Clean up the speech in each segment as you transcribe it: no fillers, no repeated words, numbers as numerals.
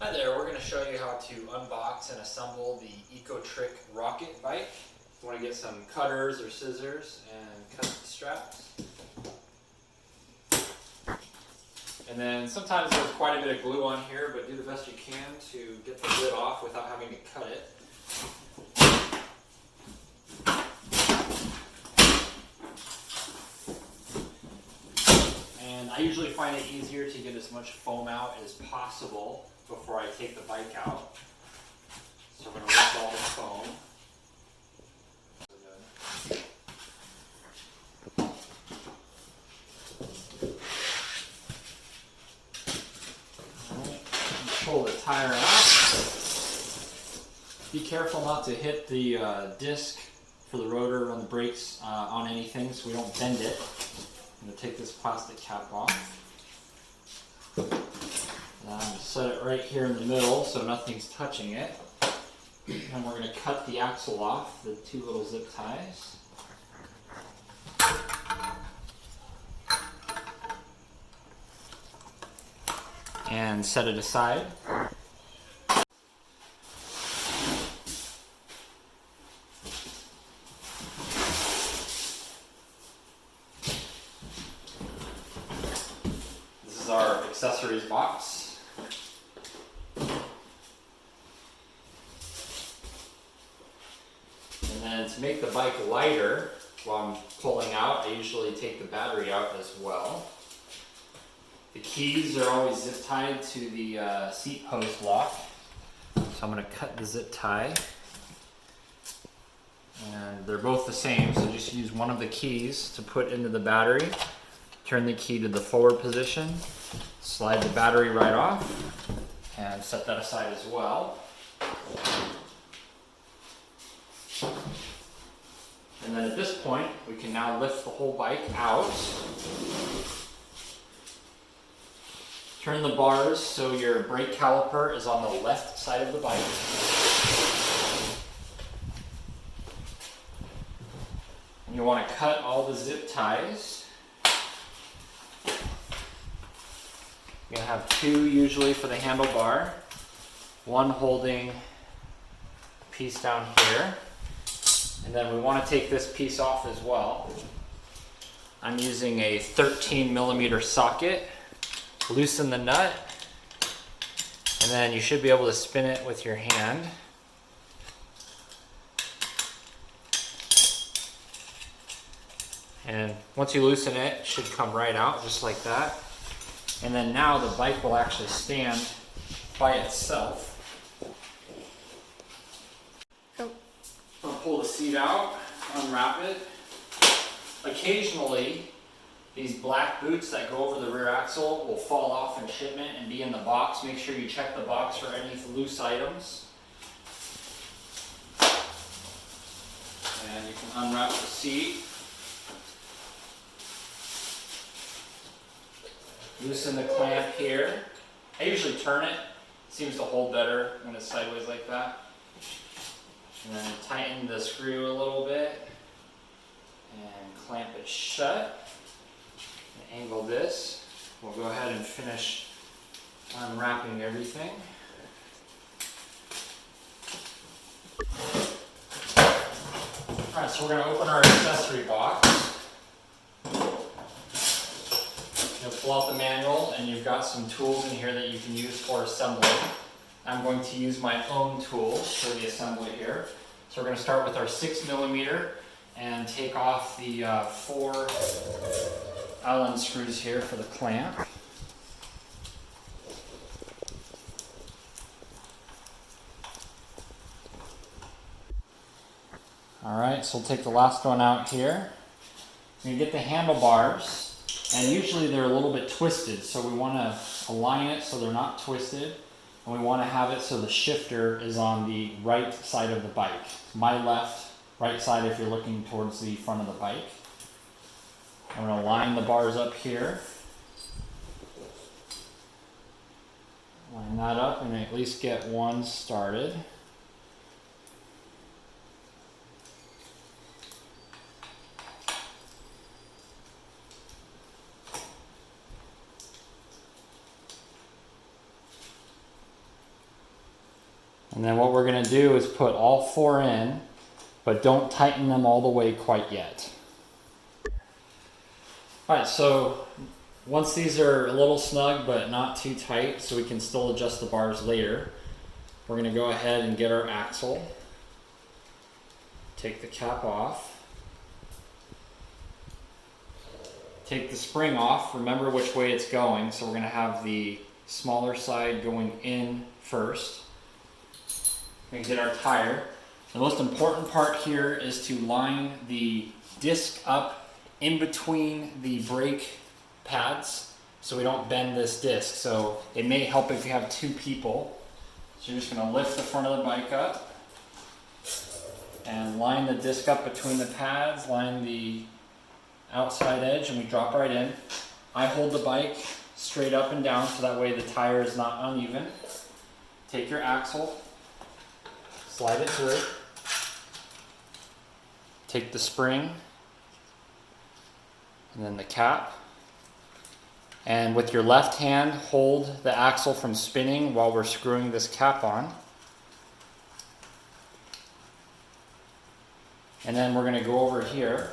Hi there, we're going to show you how to unbox and assemble the Ecotric rocket bike. You want to get some cutters or scissors and cut the straps. And then sometimes there's quite a bit of glue on here, but do the best you can to get the lid off without having to cut it. And I usually find it easier to get as much foam out as possible before I take the bike out. So we're going to lift all the foam. Pull the tire out. Be careful not to hit the disc for the rotor on the brakes on anything so we don't bend it. I'm going to take this plastic cap off. Set it right here in the middle so nothing's touching it. And we're going to cut the axle off, the two little zip ties. And set it aside. This is our accessories box. And then to make the bike lighter, while I'm pulling out, I usually take the battery out as well. The keys are always zip tied to the seat post lock. So I'm going to cut the zip tie. And they're both the same, so just use one of the keys to put into the battery. Turn the key to the forward position. Slide the battery right off. And set that aside as well. And then at this point, we can now lift the whole bike out. Turn the bars so your brake caliper is on the left side of the bike. And you want to cut all the zip ties. You're going to have two usually for the handlebar. One holding a piece down here. And then we want to take this piece off as well. I'm using a 13mm socket. Loosen the nut, and then you should be able to spin it with your hand. And once you loosen it, it should come right out just like that. And then now the bike will actually stand by itself. I'll pull the seat out, unwrap it. Occasionally, these black boots that go over the rear axle will fall off in shipment and be in the box. Make sure you check the box for any loose items. And you can unwrap the seat. Loosen the clamp here. I usually turn it. It seems to hold better when it's sideways like that. And then tighten the screw a little bit and clamp it shut. Angle this. We'll go ahead and finish unwrapping everything. Alright, so we're going to open our accessory box. You'll pull out the manual and you've got some tools in here that you can use for assembly. I'm going to use my own tools for the assembly here. So we're going to start with our 6mm and take off the 4 Allen screws here for the clamp. Alright, so we'll take the last one out here. You get the handlebars, and usually they're a little bit twisted, so we want to align it so they're not twisted, and we want to have it so the shifter is on the right side of the bike. My left, right side if you're looking towards the front of the bike. I'm going to line the bars up here. Line that up and at least get one started. And then what we're going to do is put all 4 in, but don't tighten them all the way quite yet. Alright, so once these are a little snug but not too tight, so we can still adjust the bars later, we're going to go ahead and get our axle, take the cap off, take the spring off, remember which way it's going, so we're going to have the smaller side going in first. We can get our tire. The most important part here is to line the disc up in between the brake pads so we don't bend this disc. So it may help if you have 2 people. So you're just going to lift the front of the bike up and line the disc up between the pads, line the outside edge, and we drop right in. I hold the bike straight up and down so that way the tire is not uneven. Take your axle, slide it through, take the spring, and then the cap, and with your left hand hold the axle from spinning while we're screwing this cap on. And then we're going to go over here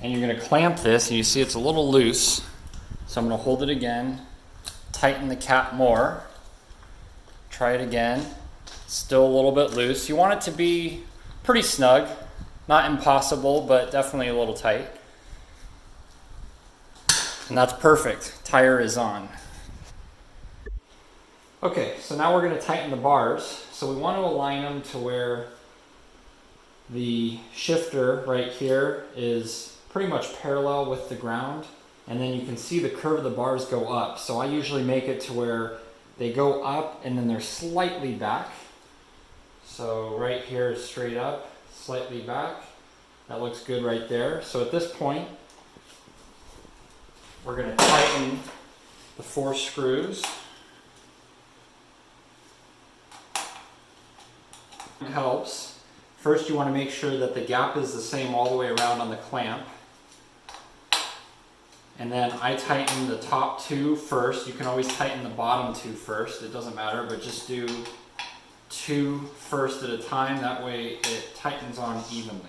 and you're going to clamp this, and you see it's a little loose, so I'm going to hold it again, tighten the cap more, try it again, still a little bit loose. You want it to be pretty snug, not impossible, but definitely a little tight. And that's perfect. Tire is on. Okay, so now we're going to tighten the bars. So we want to align them to where the shifter right here is pretty much parallel with the ground, and then you can see the curve of the bars go up. So I usually make it to where they go up and then they're slightly back. So right here is straight up, slightly back. That looks good right there. So at this point, we're going to tighten the 4 screws. It helps. First, you want to make sure that the gap is the same all the way around on the clamp. And then I tighten the top 2 first. You can always tighten the bottom 2 first. It doesn't matter, but just do 2 first at a time. That way it tightens on evenly.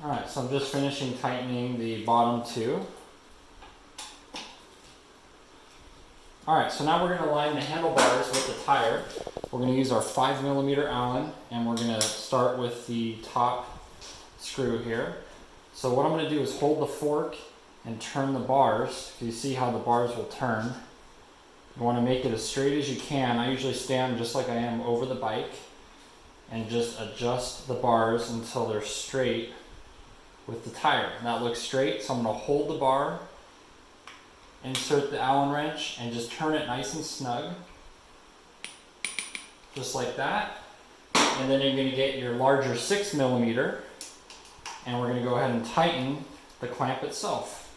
Alright, so I'm just finishing tightening the bottom 2. Alright, so now we're going to line the handlebars with the tire. We're going to use our 5mm Allen, and we're going to start with the top screw here. So what I'm going to do is hold the fork and turn the bars. You see how the bars will turn. You want to make it as straight as you can. I usually stand just like I am over the bike and just adjust the bars until they're straight with the tire. And that looks straight, so I'm going to hold the bar, insert the Allen wrench, and just turn it nice and snug. Just like that. And then you're going to get your larger 6mm, and we're going to go ahead and tighten the clamp itself.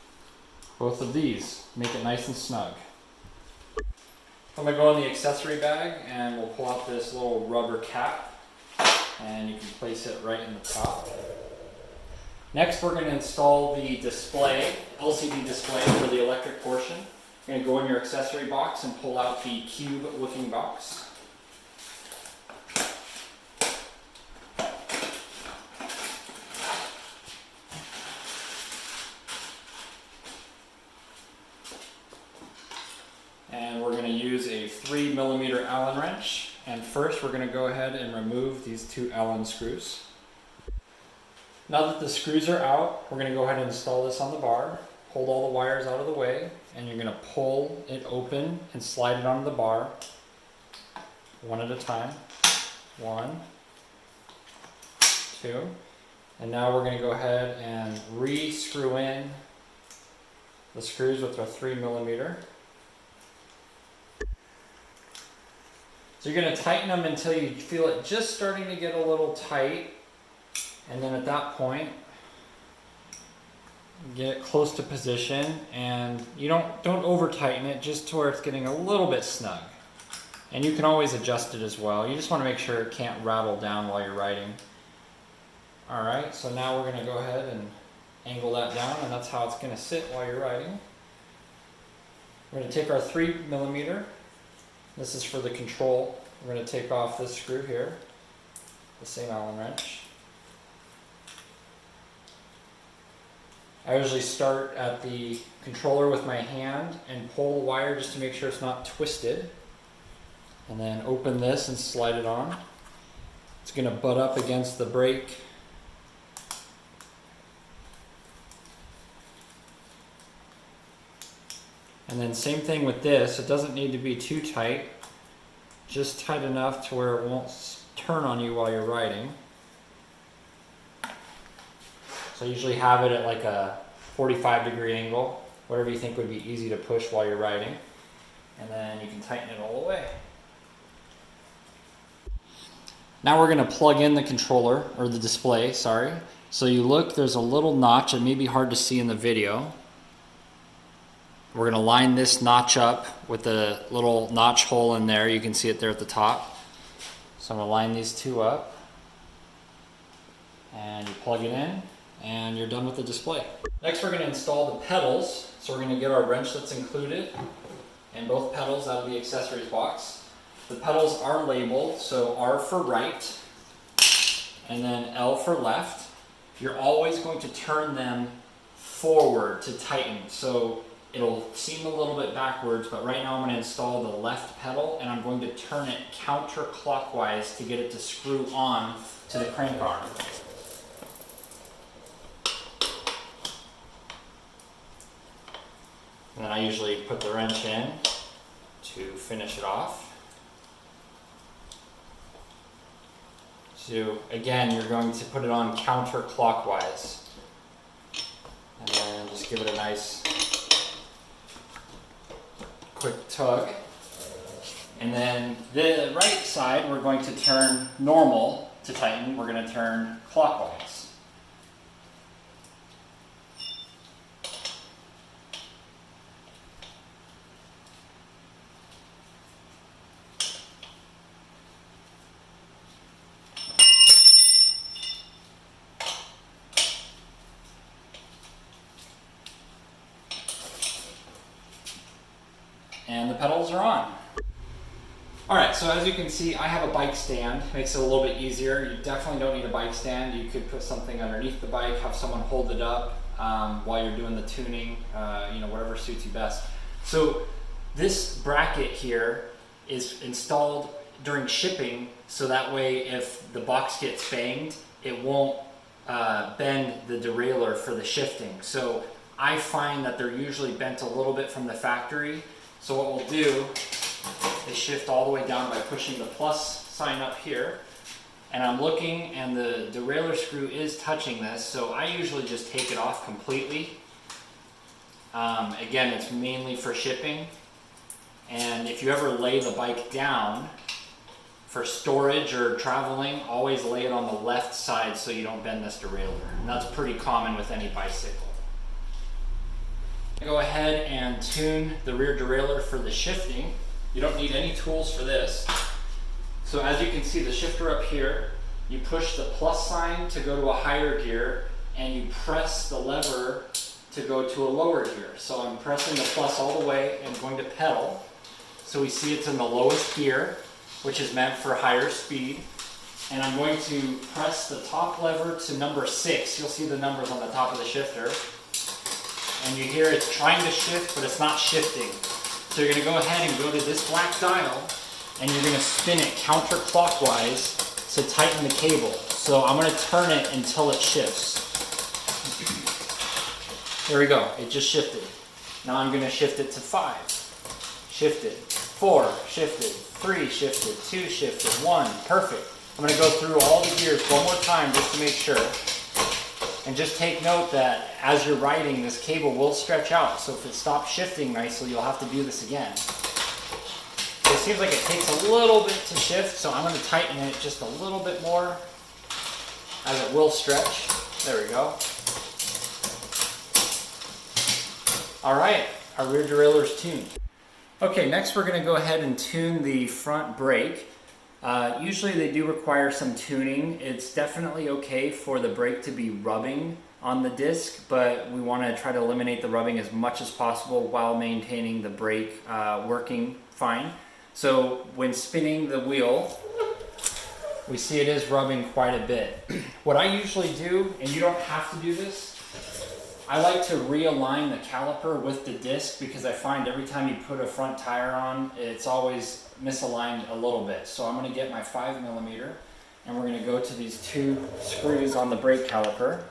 Both of these. Make it nice and snug. I'm going to go in the accessory bag and we'll pull out this little rubber cap, and you can place it right in the top. Next, we're going to install the display, LCD display for the electric portion. You're going to go in your accessory box and pull out the cube looking box. And we're going to use a 3mm Allen wrench. And first we're going to go ahead and remove these 2 Allen screws. Now that the screws are out, we're going to go ahead and install this on the bar. Hold all the wires out of the way, and you're going to pull it open and slide it onto the bar, one at a time. 1, 2. And now we're going to go ahead and re-screw in the screws with our 3mm. So you're going to tighten them until you feel it just starting to get a little tight. And then at that point, get it close to position, and you don't over tighten it, just to where it's getting a little bit snug. And you can always adjust it as well. You just want to make sure it can't rattle down while you're riding. Alright, so now we're going to go ahead and angle that down, and that's how it's going to sit while you're riding. We're going to take our 3mm. This is for the control. We're going to take off this screw here, the same Allen wrench. I usually start at the controller with my hand and pull the wire just to make sure it's not twisted. And then open this and slide it on. It's going to butt up against the brake. And then same thing with this. It doesn't need to be too tight. Just tight enough to where it won't turn on you while you're riding. So I usually have it at like a 45-degree angle, whatever you think would be easy to push while you're riding. And then you can tighten it all the way. Now we're going to plug in the controller, or the display, sorry. So you look, there's a little notch. It may be hard to see in the video. We're going to line this notch up with a little notch hole in there. You can see it there at the top. So I'm going to line these two up. And you plug it in, and you're done with the display. Next we're going to install the pedals. So we're going to get our wrench that's included, and both pedals out of the accessories box. The pedals are labeled, so R for right, and then L for left. You're always going to turn them forward to tighten. So it'll seem a little bit backwards, but right now I'm going to install the left pedal, and I'm going to turn it counterclockwise to get it to screw on to the crank arm. And then I usually put the wrench in to finish it off. So again, you're going to put it on counterclockwise. And then just give it a nice quick tug. And then the right side, we're going to turn normal to tighten. We're going to turn clockwise. And the pedals are on. Alright, so as you can see, I have a bike stand. Makes it a little bit easier. You definitely don't need a bike stand. You could put something underneath the bike, have someone hold it up while you're doing the tuning, whatever suits you best. So this bracket here is installed during shipping, so that way if the box gets banged, it won't bend the derailleur for the shifting. So I find that they're usually bent a little bit from the factory. So what we'll do is shift all the way down by pushing the plus sign up here. And I'm looking, and the derailleur screw is touching this, so I usually just take it off completely. Again, it's mainly for shipping. And if you ever lay the bike down for storage or traveling, always lay it on the left side so you don't bend this derailleur. And that's pretty common with any bicycle. Go ahead and tune the rear derailleur for the shifting. You don't need any tools for this. So as you can see, the shifter up here, you push the plus sign to go to a higher gear, and you press the lever to go to a lower gear. So I'm pressing the plus all the way and going to pedal. So we see it's in the lowest gear, which is meant for higher speed. And I'm going to press the top lever to number 6. You'll see the numbers on the top of the shifter. And you hear it's trying to shift, but it's not shifting. So you're going to go ahead and go to this black dial, and you're going to spin it counterclockwise to tighten the cable. So I'm going to turn it until it shifts. There we go, it just shifted. Now I'm going to shift it to 5. Shifted. 4, shifted. 3, shifted. 2, shifted. 1, perfect. I'm going to go through all the gears one more time just to make sure. And just take note that as you're riding, this cable will stretch out. So if it stops shifting nicely, you'll have to do this again. So it seems like it takes a little bit to shift, so I'm going to tighten it just a little bit more as it will stretch. There we go. All right, our rear derailleur is tuned. Okay, next we're going to go ahead and tune the front brake. Usually they do require some tuning. It's definitely okay for the brake to be rubbing on the disc, but we want to try to eliminate the rubbing as much as possible while maintaining the brake working fine. So when spinning the wheel, we see it is rubbing quite a bit. What I usually do, and you don't have to do this, I like to realign the caliper with the disc because I find every time you put a front tire on, it's always misaligned a little bit. So I'm going to get my 5mm and we're going to go to these 2 screws on the brake caliper.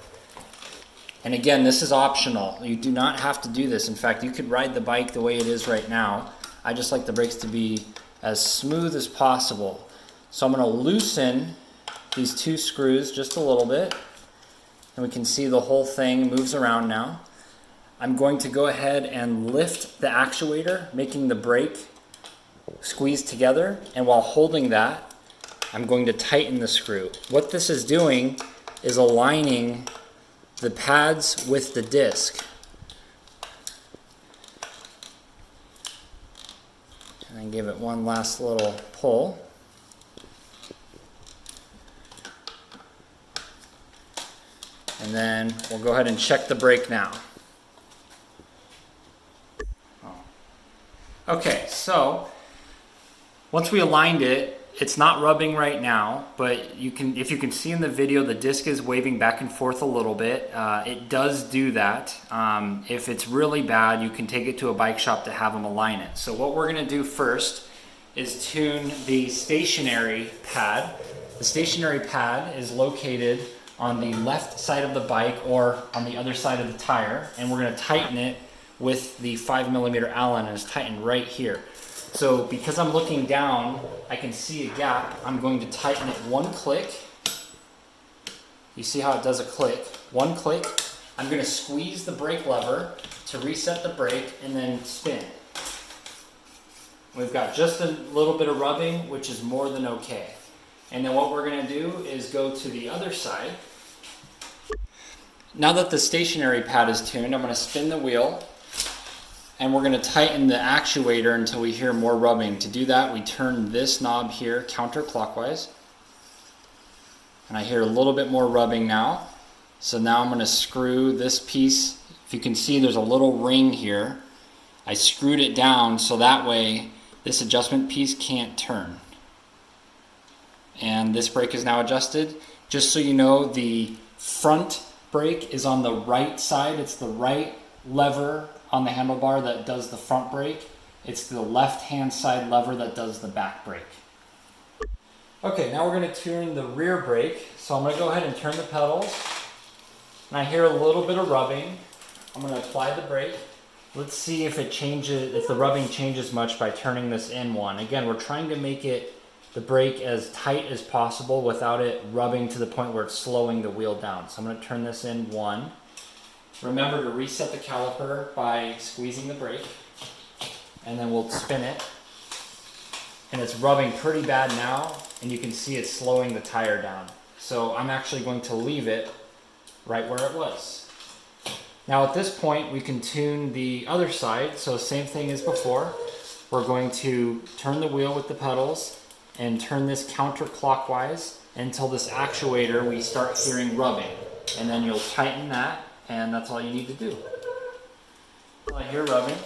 And again, this is optional. You do not have to do this. In fact, you could ride the bike the way it is right now. I just like the brakes to be as smooth as possible. So I'm going to loosen these 2 screws just a little bit. And we can see the whole thing moves around now. I'm going to go ahead and lift the actuator, making the brake squeeze together. And while holding that, I'm going to tighten the screw. What this is doing is aligning the pads with the disc. And then give it one last little pull. And then we'll go ahead and check the brake now. Okay, so once we aligned it, it's not rubbing right now, but if you can see in the video, the disc is waving back and forth a little bit. It does do that. If it's really bad, you can take it to a bike shop to have them align it. So what we're gonna do first is tune the stationary pad. The stationary pad is located on the left side of the bike or on the other side of the tire, and we're going to tighten it with the 5mm Allen, and it's tightened right here. So because I'm looking down, I can see a gap. I'm going to tighten it 1 click. You see how it does a click? 1 click. I'm going to squeeze the brake lever to reset the brake and then spin. We've got just a little bit of rubbing, which is more than okay. And then what we're going to do is go to the other side. Now that the stationary pad is tuned, I'm going to spin the wheel and we're going to tighten the actuator until we hear more rubbing. To do that, we turn this knob here counterclockwise. And I hear a little bit more rubbing now. So now I'm going to screw this piece. If you can see, there's a little ring here. I screwed it down so that way this adjustment piece can't turn. And this brake is now adjusted. Just so you know, the front brake is on the right side. It's the right lever on the handlebar that does the front brake. It's the left-hand side lever that does the back brake. Okay, now we're going to tune the rear brake. So I'm going to go ahead and turn the pedals. And I hear a little bit of rubbing. I'm going to apply the brake. Let's see if it changes, if the rubbing changes much by turning this in 1. Again, we're trying to make the brake as tight as possible without it rubbing to the point where it's slowing the wheel down. So I'm going to turn this in 1. Remember to reset the caliper by squeezing the brake, and then we'll spin it. And it's rubbing pretty bad now, and you can see it's slowing the tire down. So I'm actually going to leave it right where it was. Now at this point, we can tune the other side. So same thing as before. We're going to turn the wheel with the pedals and turn this counterclockwise until this actuator, we start hearing rubbing. And then you'll tighten that, and that's all you need to do. Well, I hear rubbing,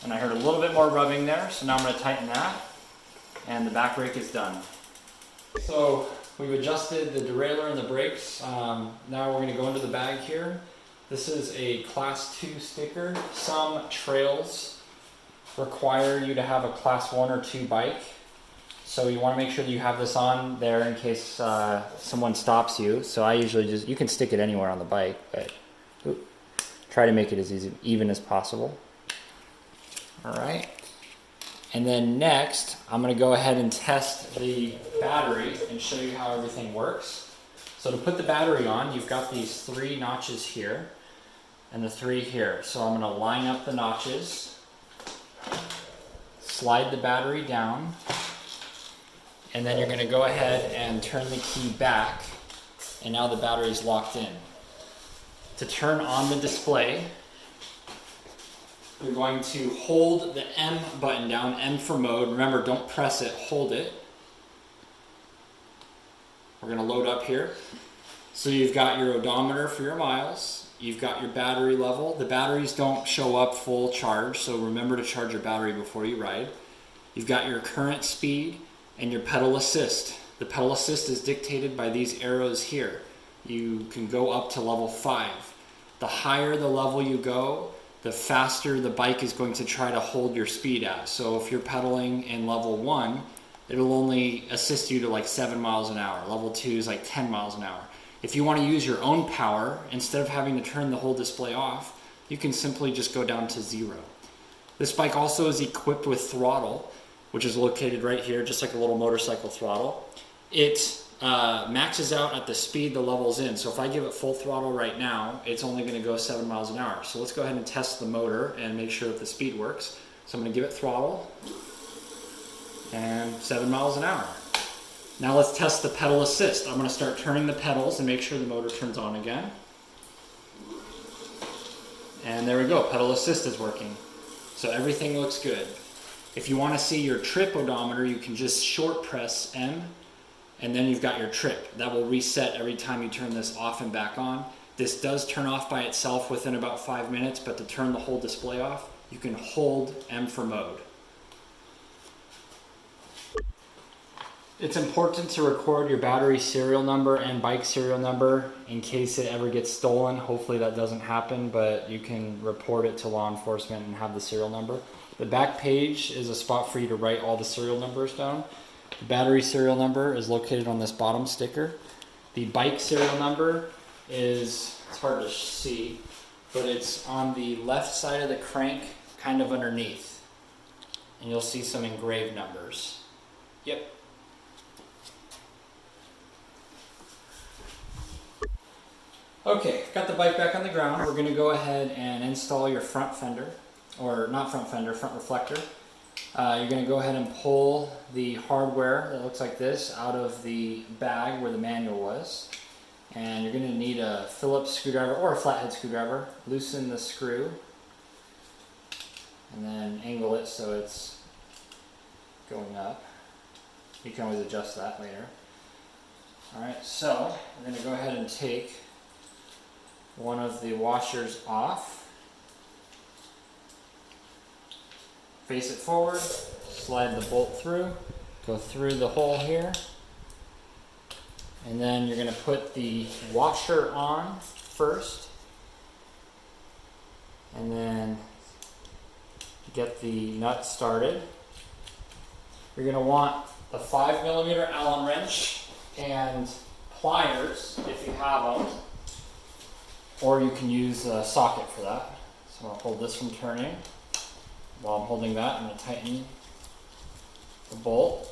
and I heard a little bit more rubbing there, so now I'm going to tighten that, and the back brake is done. So we've adjusted the derailleur and the brakes. Now we're going to go into the bag here. This is a Class 2 sticker. Some trails require you to have a Class 1 or 2 bike. So you want to make sure that you have this on there in case someone stops you. So I usually just, you can stick it anywhere on the bike, but try to make it as even as possible. All right. And then next, I'm going to go ahead and test the battery and show you how everything works. So to put the battery on, you've got these 3 notches here and the 3 here. So I'm going to line up the notches, slide the battery down, and then you're going to go ahead and turn the key back, and now the battery is locked in. To turn on the display, you're going to hold the M button down, M for mode. Remember, don't press it, hold it. We're going to load up here. So you've got your odometer for your miles, you've got your battery level. The batteries don't show up full charge, so remember to charge your battery before you ride. You've got your current speed and your pedal assist. The pedal assist is dictated by these arrows here. You can go up to level 5. The higher the level you go, the faster the bike is going to try to hold your speed at. So if you're pedaling in level 1, it'll only assist you to like 7 miles an hour. Level 2 is like 10 miles an hour. If you want to use your own power, instead of having to turn the whole display off, you can simply just go down to 0. This bike also is equipped with throttle, which is located right here, just like a little motorcycle throttle. It maxes out at the speed the level's in. So if I give it full throttle right now, it's only going to go 7 miles an hour. So let's go ahead and test the motor and make sure that the speed works. So I'm going to give it throttle and 7 miles an hour. Now let's test the pedal assist. I'm going to start turning the pedals and make sure the motor turns on again. And there we go, pedal assist is working. So everything looks good. If you want to see your trip odometer, you can just short press M, and then you've got your trip. That will reset every time you turn this off and back on. This does turn off by itself within about 5 minutes, but to turn the whole display off, you can hold M for mode. It's important to record your battery serial number and bike serial number in case it ever gets stolen. Hopefully that doesn't happen, but you can report it to law enforcement and have the serial number. The back page is a spot for you to write all the serial numbers down. The battery serial number is located on this bottom sticker. The bike serial number is, it's hard to see, but it's on the left side of the crank, kind of underneath. And you'll see some engraved numbers. Yep. Okay, got the bike back on the ground. We're going to go ahead and install your front fender, or not front fender, front reflector. You're going to go ahead and pull the hardware that looks like this out of the bag where the manual was. And you're going to need a Phillips screwdriver or a flathead screwdriver. Loosen the screw and then angle it so it's going up. You can always adjust that later. Alright, so we're going to go ahead and take one of the washers off. Face it forward, slide the bolt through, go through the hole here, and then you're going to put the washer on first, and then get the nut started. You're going to want the 5mm Allen wrench and pliers if you have them, or you can use a socket for that. So I'm going to hold this from turning. While I'm holding that, I'm going to tighten the bolt.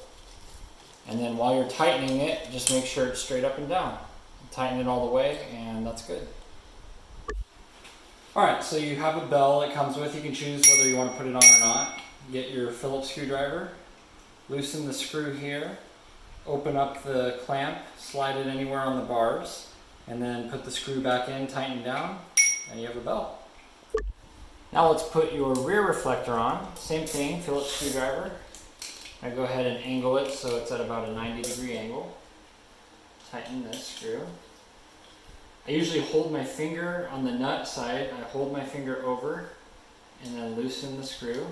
And then while you're tightening it, just make sure it's straight up and down. Tighten it all the way, and that's good. Alright, so you have a bell that comes with. You can choose whether you want to put it on or not. Get your Phillips screwdriver, loosen the screw here, open up the clamp, slide it anywhere on the bars, and then put the screw back in, tighten down, and you have a belt. Now let's put your rear reflector on. Same thing, Phillips screwdriver. I go ahead and angle it so it's at about a 90-degree angle. Tighten this screw. I usually hold my finger on the nut side. I hold my finger over and then loosen the screw.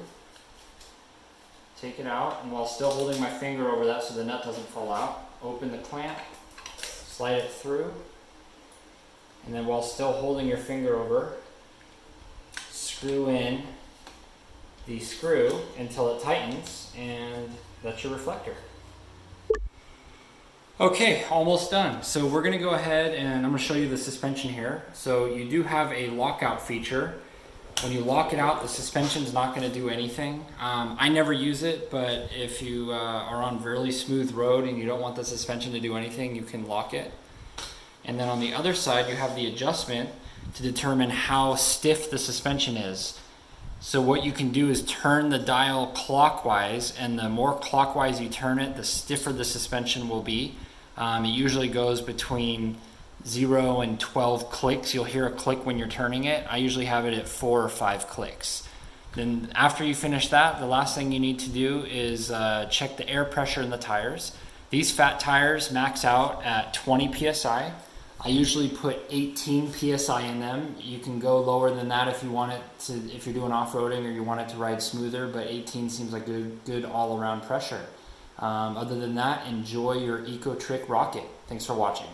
Take it out, and while still holding my finger over that so the nut doesn't fall out, open the clamp, slide it through, and then while still holding your finger over, screw in the screw until it tightens, and that's your reflector. Okay, almost done. So we're going to go ahead and I'm going to show you the suspension here. So you do have a lockout feature. When you lock it out, the suspension's not going to do anything. I never use it, but if you are on really smooth road and you don't want the suspension to do anything, you can lock it. And then on the other side, you have the adjustment to determine how stiff the suspension is. So what you can do is turn the dial clockwise, and the more clockwise you turn it, the stiffer the suspension will be. It usually goes between 0 and 12 clicks. You'll hear a click when you're turning it. I usually have it at 4 or 5 clicks. Then after you finish that, the last thing you need to do is check the air pressure in the tires. These fat tires max out at 20 psi. I usually put 18 psi in them. You can go lower than that if you want it to, if you're doing off-roading or you want it to ride smoother, but 18 seems like good all-around pressure. Other than that, enjoy your Ecotric rocket. Thanks for watching.